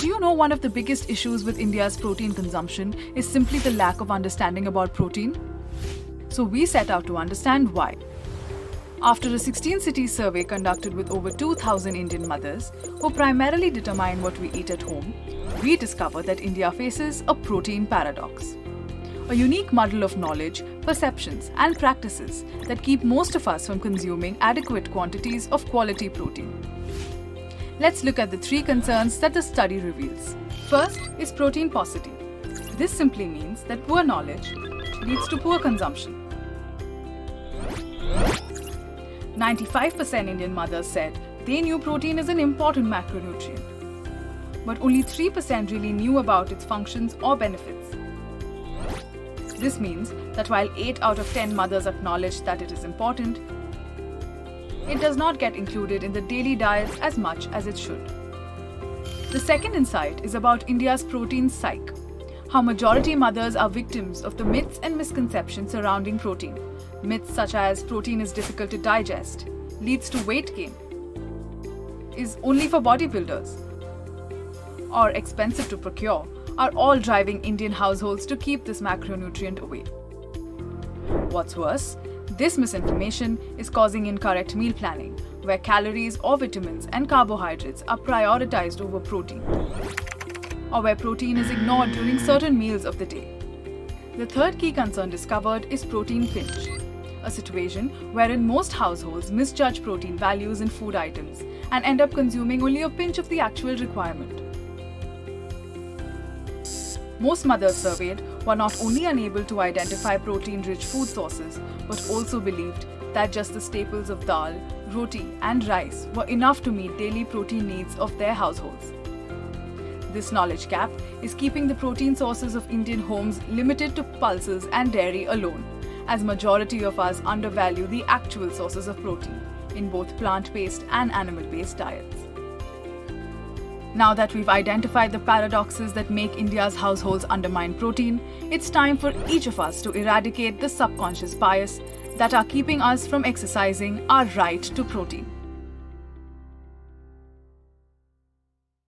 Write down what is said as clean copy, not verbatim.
Did you know one of the biggest issues with India's protein consumption is simply the lack of understanding about protein? So we set out to understand why. After a 16-city survey conducted with over 2,000 Indian mothers, who primarily determine what we eat at home, we discovered that India faces a protein paradox. A unique muddle of knowledge, perceptions, and practices that keep most of us from consuming adequate quantities of quality protein. Let's look at the 3 concerns that the study reveals. First is protein paucity. This simply means that poor knowledge leads to poor consumption. 95% Indian mothers said they knew protein is an important macronutrient, but only 3% really knew about its functions or benefits. This means that while 8 out of 10 mothers acknowledge that it is important, it does not get included in the daily diets as much as it should. The second insight is about India's protein psyche, how majority mothers are victims of the myths and misconceptions surrounding protein. Myths such as protein is difficult to digest, leads to weight gain, is only for bodybuilders, or expensive to procure, are all driving Indian households to keep this macronutrient away. What's worse, this misinformation is causing incorrect meal planning, where calories or vitamins and carbohydrates are prioritized over protein, or where protein is ignored during certain meals of the day. The third key concern discovered is protein pinch, a situation wherein most households misjudge protein values in food items and end up consuming only a pinch of the actual requirement. Most mothers surveyed were not only unable to identify protein-rich food sources, but also believed that just the staples of dal, roti, and rice were enough to meet daily protein needs of their households. This knowledge gap is keeping the protein sources of Indian homes limited to pulses and dairy alone, as majority of us undervalue the actual sources of protein in both plant-based and animal-based diets. Now that we've identified the paradoxes that make India's households undermine protein, it's time for each of us to eradicate the subconscious bias that are keeping us from exercising our right to protein.